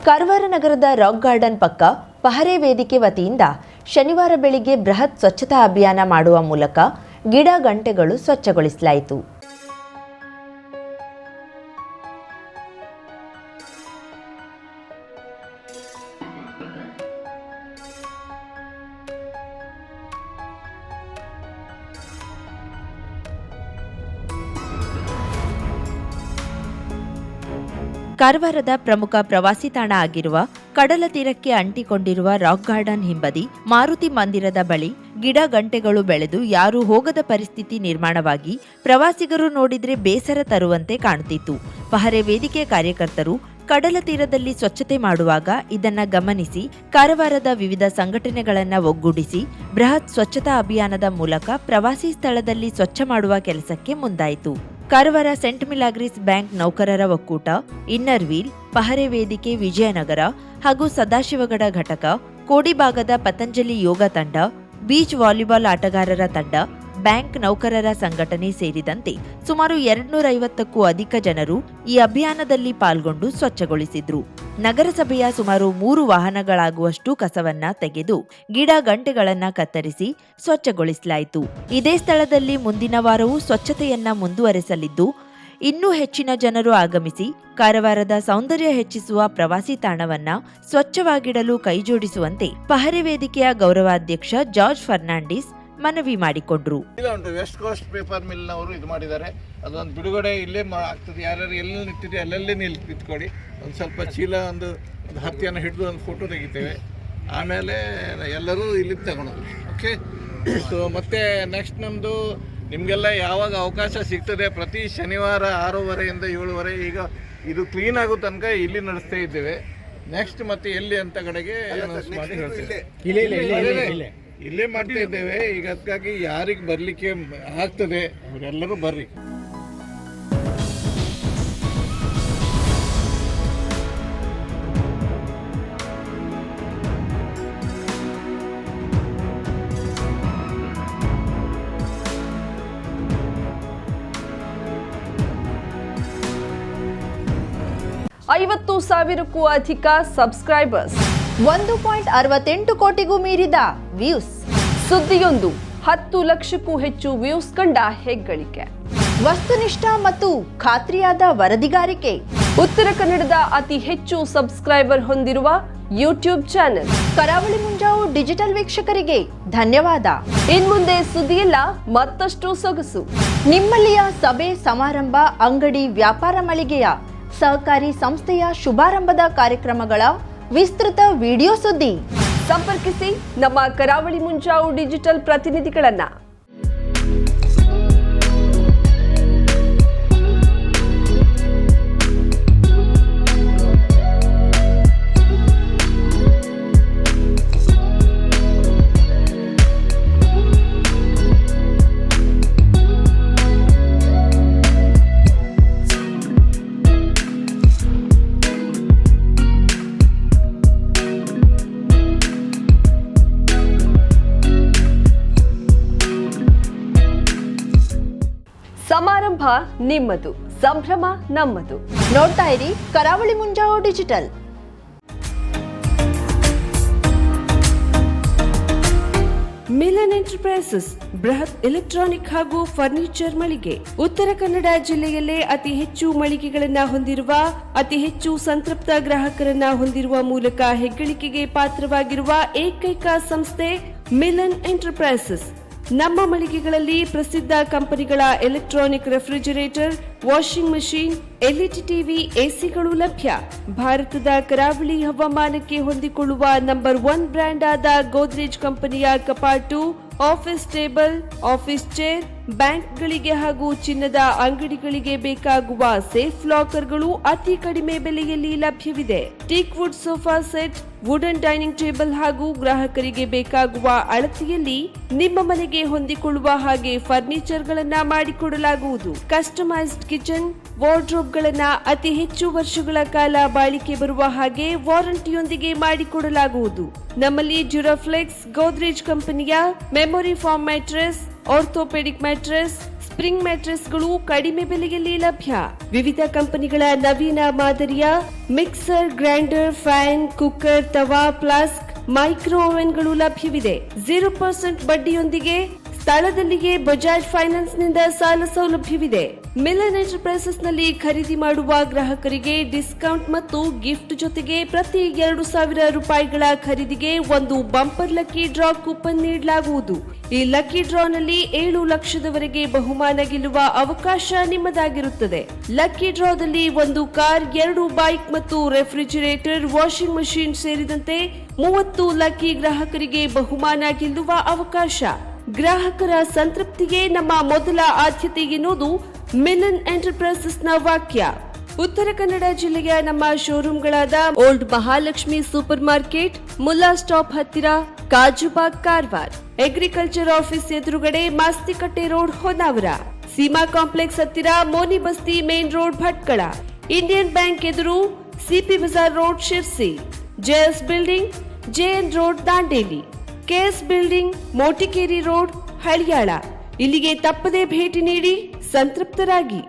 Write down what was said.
ಕಾರವಾರ ನಗರದ rock garden ಪಕ್ಕ ಪಹರೆ ವೇದಿಕೆ ವತಿಯಿಂದ ಶನಿವಾರ ಬೆಳಿಗ್ಗೆ ಬೃಹತ್ ಸ್ವಚ್ಛತಾ ಅಭಿಯಾನ ಮಾಡುವ ಮೂಲಕ ಗಿಡ ಗಂಟೆಗಳು ಸ್ವಚ್ಛಗೊಳಿಸಲಾಯಿತು. ಕಾರವಾರದ ಪ್ರಮುಖ ಪ್ರವಾಸಿ ತಾಣ ಆಗಿರುವ ಕಡಲ ತೀರಕ್ಕೆ ಅಂಟಿಕೊಂಡಿರುವ ರಾಕ್ ಗಾರ್ಡನ್ ಹಿಂಬದಿ ಮಾರುತಿ ಮಂದಿರದ ಬಳಿ ಗಿಡ ಗಂಟೆಗಳು ಬೆಳೆದು ಯಾರೂ ಹೋಗದ ಪರಿಸ್ಥಿತಿ ನಿರ್ಮಾಣವಾಗಿ ಪ್ರವಾಸಿಗರು ನೋಡಿದ್ರೆ ಬೇಸರ ತರುವಂತೆ ಕಾಣುತ್ತಿತ್ತು. ಪಹರೆ ವೇದಿಕೆ ಕಾರ್ಯಕರ್ತರು ಕಡಲ ತೀರದಲ್ಲಿ ಸ್ವಚ್ಛತೆ ಮಾಡುವಾಗ ಇದನ್ನ ಗಮನಿಸಿ ಕಾರವಾರದ ವಿವಿಧ ಸಂಘಟನೆಗಳನ್ನ ಒಗ್ಗೂಡಿಸಿ ಬೃಹತ್ ಸ್ವಚ್ಛತಾ ಅಭಿಯಾನದ ಮೂಲಕ ಪ್ರವಾಸಿ ಸ್ಥಳದಲ್ಲಿ ಸ್ವಚ್ಛ ಮಾಡುವ ಕೆಲಸಕ್ಕೆ ಮುಂದಾಯಿತು. ಕಾರವಾರ ಸೆಂಟ್ ಮಿಲಾಗ್ರಿಸ್ ಬ್ಯಾಂಕ್ ನೌಕರರ ಒಕ್ಕೂಟ, ಇನ್ನರ್ ವೀಲ್, ಪಹರೆ ವೇದಿಕೆ ವಿಜಯನಗರ ಹಾಗೂ ಸದಾಶಿವಗಡ ಘಟಕ, ಕೋಡಿಭಾಗದ ಪತಂಜಲಿ ಯೋಗ ತಂಡ, ಬೀಚ್ ವಾಲಿಬಾಲ್ ಆಟಗಾರರ ತಂಡ, ಬ್ಯಾಂಕ್ ನೌಕರರ ಸಂಘಟನೆ ಸೇರಿದಂತೆ ಸುಮಾರು 250ಕ್ಕೂ ಅಧಿಕ ಜನರು ಈ ಅಭಿಯಾನದಲ್ಲಿ ಪಾಲ್ಗೊಂಡು ಸ್ವಚ್ಛಗೊಳಿಸಿದ್ರು. ನಗರಸಭೆಯ ಸುಮಾರು 3 ವಾಹನಗಳಾಗುವಷ್ಟು ಕಸವನ್ನ ತೆಗೆದು ಗಿಡ ಗಂಟೆಗಳನ್ನ ಕತ್ತರಿಸಿ ಸ್ವಚ್ಛಗೊಳಿಸಲಾಯಿತು. ಇದೇ ಸ್ಥಳದಲ್ಲಿ ಮುಂದಿನ ವಾರವೂ ಸ್ವಚ್ಛತೆಯನ್ನ ಮುಂದುವರೆಸಲಿದ್ದು ಇನ್ನೂ ಹೆಚ್ಚಿನ ಜನರು ಆಗಮಿಸಿ ಕಾರವಾರದ ಸೌಂದರ್ಯ ಹೆಚ್ಚಿಸುವ ಪ್ರವಾಸಿ ತಾಣವನ್ನ ಸ್ವಚ್ಛವಾಗಿಡಲು ಕೈಜೋಡಿಸುವಂತೆ ಪಹರೆ ವೇದಿಕೆಯ ಗೌರವಾಧ್ಯಕ್ಷ ಜಾರ್ಜ್ ಫರ್ನಾಂಡಿಸ್ ಮನವಿ ಮಾಡಿಕೊಂಡ್ರು. ವೆಸ್ಟ್ ಕೋಸ್ಟ್ ಪೇಪರ್ ಮಿಲ್ನವರು ಇದು ಮಾಡಿದ್ದಾರೆ. ಅದೊಂದು ಬಿಡುಗಡೆ ಇಲ್ಲೇ ಆಗ್ತದೆ. ಯಾರ್ಯಾರು ಎಲ್ಲಿ ನಿಂತಿದೆ ಅಲ್ಲಲ್ಲೇ ನಿಂತ್ಕೊಳ್ಳಿ. ಒಂದು ಸ್ವಲ್ಪ ಚೀಲ ಒಂದು ಹತ್ತಿಯನ್ನು ಹಿಡಿದು ಒಂದು ಫೋಟೋ ತೆಗಿತೇವೆ. ಆಮೇಲೆ ಎಲ್ಲರೂ ಇಲ್ಲಿ ತಗೊಳ್ಳೋದು. ಓಕೆ. ಸೊ ಮತ್ತೆ ನೆಕ್ಸ್ಟ್ ನಮ್ಮದು ನಿಮಗೆಲ್ಲ ಯಾವಾಗ ಅವಕಾಶ ಸಿಗ್ತದೆ ಪ್ರತಿ ಶನಿವಾರ 6:30ಯಿಂದ 7:30 ಈಗ ಇದು ಕ್ಲೀನ್ ಆಗೋ ತನಕ ಇಲ್ಲಿ ನಡೆಸ್ತಾ ಇದ್ದೇವೆ. ನೆಕ್ಸ್ಟ್ ಮತ್ತೆ ಎಲ್ಲಿ ಅಂತ ಕಡೆಗೆ ಮಾಡಿ ಹೇಳ್ತೇವೆ. ಇಲ್ಲೇ ಮಾಡ್ತಾ ಇದ್ದೇವೆ. ಈಗ ಅದಕ್ಕಾಗಿ ಯಾರಿಗೆ ಬರಲಿಕ್ಕೆ ಆಗ್ತದೆ ಅವರೆಲ್ಲರೂ ಬರ್ರಿ. ಐವತ್ತು ಸಾವಿರಕ್ಕೂ ಅಧಿಕ ಸಬ್ಸ್ಕ್ರೈಬರ್ಸ್, 1.68 ಕೋಟಿಗೂ ಮೀರಿದ ವ್ಯೂಸ್, ಸುದ್ದಿಯೊಂದು 10 ಲಕ್ಷಕ್ಕೂ ಹೆಚ್ಚು ವ್ಯೂಸ್ ಕಂಡ ಹೆಗ್ಗಳಿಕೆ, ವಸ್ತುನಿಷ್ಠ ಮತ್ತು ಖಾತ್ರಿಯಾದ ವರದಿಗಾರಿಕೆ, ಉತ್ತರ ಕನ್ನಡದ ಅತಿ ಹೆಚ್ಚು ಸಬ್ಸ್ಕ್ರೈಬರ್ ಹೊಂದಿರುವ ಯೂಟ್ಯೂಬ್ ಚಾನೆಲ್ ಕರಾವಳಿ ಮುಂಜಾವು ಡಿಜಿಟಲ್ ವೀಕ್ಷಕರಿಗೆ ಧನ್ಯವಾದ. ಇನ್ಮುಂದೆ ಸುದ್ದಿಯಲ್ಲ ಮತ್ತಷ್ಟು ಸೊಗಸು. ನಿಮ್ಮಲ್ಲಿಯ ಸಭೆ ಸಮಾರಂಭ, ಅಂಗಡಿ, ವ್ಯಾಪಾರ ಮಳಿಗೆಯ ಸಹಕಾರಿ ಸಂಸ್ಥೆಯ ಶುಭಾರಂಭದ ಕಾರ್ಯಕ್ರಮಗಳ ವಿಸ್ತೃತ ವಿಡಿಯೋ ಸುದ್ದಿ ಸಂಪರ್ಕಿಸಿ ನಮ್ಮ ಕರಾವಳಿ ಮುಂಜಾವು ಡಿಜಿಟಲ್ ಪ್ರತಿನಿಧಿಗಳನ್ನ. ಸಮಾರಂಭ ನಿಮ್ಮದು, ಸಂಭ್ರಮ ನಮ್ಮದು. ನೋಡ್ತಾ ಇರಿ ಕರಾವಳಿ ಮುಂಜಾವು ಡಿಜಿಟಲ್. ಮಿಲನ್ ಎಂಟರ್ಪ್ರೈಸಸ್ ಬೃಹತ್ ಎಲೆಕ್ಟ್ರಾನಿಕ್ ಹಾಗೂ ಫರ್ನಿಚರ್ ಮಳಿಗೆ. ಉತ್ತರ ಕನ್ನಡ ಜಿಲ್ಲೆಯಲ್ಲೇ ಅತಿ ಹೆಚ್ಚು ಮಳಿಗೆಗಳನ್ನ ಹೊಂದಿರುವ, ಅತಿ ಹೆಚ್ಚು ಸಂತೃಪ್ತ ಗ್ರಾಹಕರನ್ನ ಹೊಂದಿರುವ ಮೂಲಕ ಹೆಗ್ಗಳಿಕೆಗೆ ಪಾತ್ರವಾಗಿರುವ ಏಕೈಕ ಸಂಸ್ಥೆ ಮಿಲನ್ ಎಂಟರ್ಪ್ರೈಸಸ್. ನಮ್ಮ ಮಳಿಗೆಗಳಲ್ಲಿ ಪ್ರಸಿದ್ಧ ಕಂಪನಿಗಳ electronic refrigerator, washing machine, LED TV, ಎಸಿಗಳು ಲಭ್ಯ. ಭಾರತದ ಕರಾವಳಿ ಹವಾಮಾನಕ್ಕೆ ಹೊಂದಿಕೊಳ್ಳುವ ನಂಬರ್ 1 ಬ್ರ್ಯಾಂಡ್ ಆದ ಗೋದ್ರೇಜ್ ಕಂಪನಿಯ ಕಪಾಟು, ಆಫೀಸ್ ಟೇಬಲ್, ಆಫೀಸ್ ಚೇರ್, ಬ್ಯಾಂಕ್ಗಳಿಗೆ ಹಾಗೂ ಚಿನ್ನದ ಅಂಗಡಿಗಳಿಗೆ ಬೇಕಾಗುವ ಸೇಫ್ ಲಾಕರ್ಗಳು ಅತಿ ಕಡಿಮೆ ಬೆಲೆಯಲ್ಲಿ ಲಭ್ಯವಿದೆ. Teak wood sofa set, wooden dining table ಹಾಗೂ ಗ್ರಾಹಕರಿಗೆ ಬೇಕಾಗುವ ಅಳತೆಯಲ್ಲಿ ನಿಮ್ಮ ಮನೆಗೆ ಹೊಂದಿಕೊಳ್ಳುವ ಹಾಗೆ ಫರ್ನಿಚರ್ ಗಳನ್ನ ಮಾಡಿಕೊಡಲಾಗುವುದು. ಕಸ್ಟಮೈಸ್ಡ್ ಕಿಚನ್, ವಾರ್ಡ್ರೋಬ್ ಗಳನ್ನ ಅತಿ ಹೆಚ್ಚು ವರ್ಷಗಳ ಕಾಲ ಬಾಳಿಕೆ ಬರುವ ಹಾಗೆ ವಾರಂಟಿಯೊಂದಿಗೆ ಮಾಡಿಕೊಡಲಾಗುವುದು. ನಮ್ಮಲ್ಲಿ ಡ್ಯೂರಾಫ್ಲೆಕ್ಸ್, ಗೋದ್ರೇಜ್ ಕಂಪನಿಯ memory foam mattress, orthopedic mattress, spring ಮ್ಯಾಟ್ರೆಸ್ಗಳು ಕಡಿಮೆ ಬೆಲೆಯಲ್ಲಿ ಲಭ್ಯ. ವಿವಿಧ ಕಂಪನಿಗಳ ನವೀನ ಮಾದರಿಯ ಮಿಕ್ಸರ್, ಗ್ರೈಂಡರ್, ಫ್ಯಾನ್, ಕುಕ್ಕರ್, ತವಾ, ಫ್ಲಾಸ್ಕ್, ಮೈಕ್ರೋ ಓವೆನ್ಗಳು ಲಭ್ಯವಿದೆ. 0% ಬಡ್ಡಿಯೊಂದಿಗೆ ಸ್ಥಳದಲ್ಲಿಯೇ ಬಜಾಜ್ ಫೈನಾನ್ಸ್ ನಿಂದ ಸಾಲ ಸೌಲಭ್ಯವಿದೆ. ಮಿಲನ್ ಎಂಟರ್ಪ್ರೈಸಸ್ ನಲ್ಲಿ ಖರೀದಿ ಮಾಡುವ ಗ್ರಾಹಕರಿಗೆ ಡಿಸ್ಕೌಂಟ್ ಮತ್ತು ಗಿಫ್ಟ್ ಜೊತೆಗೆ ಪ್ರತಿ 2,000 ರೂಪಾಯಿಗಳ ಖರೀದಿಗೆ ಒಂದು ಬಂಪರ್ ಲಕ್ಕಿ ಡ್ರಾ ಕೂಪನ್ ನೀಡಲಾಗುವುದು. ಈ ಲಕ್ಕಿ ಡ್ರಾನಲ್ಲಿ 7 ಲಕ್ಷದವರೆಗೆ ಬಹುಮಾನ ಗೆಲ್ಲುವ ಅವಕಾಶ ನಿಮ್ಮದಾಗಿರುತ್ತದೆ. ಲಕ್ಕಿ ಡ್ರಾದಲ್ಲಿ 1 ಕಾರ್, 2 ಬೈಕ್ ಮತ್ತು ರೆಫ್ರಿಜಿರೇಟರ್, ವಾಷಿಂಗ್ ಮಷಿನ್ ಸೇರಿದಂತೆ 30 ಲಕ್ಕಿ ಗ್ರಾಹಕರಿಗೆ ಬಹುಮಾನ ಗೆಲ್ಲುವ ಅವಕಾಶ. ಗ್ರಾಹಕರ ಸಂತೃಪ್ತಿಗೆ ನಮ್ಮ ಮೊದಲ ಆದ್ಯತೆ ಎನ್ನುವುದು ಮಿಲನ್ ಎಂಟರ್ಪ್ರೈಸಸ್ನ ವಾಕ್ಯ. ಉತ್ತರ ಕನ್ನಡ ಜಿಲ್ಲೆಯ ನಮ್ಮ ಶೋರೂಮ್ಗಳಾದ old Mahalakshmi super market, Mulla stop ಹತ್ತಿರ, ಕಾಜುಬಾಗ್, ಕಾರವಾರ, ಅಗ್ರಿಕಲ್ಚರ್ ಆಫೀಸ್ ಎದುರುಗಡೆ, ಮಾಸ್ತಿಕಟ್ಟೆ ರೋಡ್, ಹೊನ್ನಾವರ, ಸೀಮಾ ಕಾಂಪ್ಲೆಕ್ಸ್ ಹತ್ತಿರ, Moni Basti main road, Bhatkal, Indian bank ಎದುರು, CP Bazaar road, Sirsi, JS building, JN road, Dandeli, KS building, Motikeri road, Haliyal. ಇಲ್ಲಿಗೆ ತಪ್ಪದೇ ಭೇಟಿ ನೀಡಿ ಸಂತೃಪ್ತರಾಗಿ.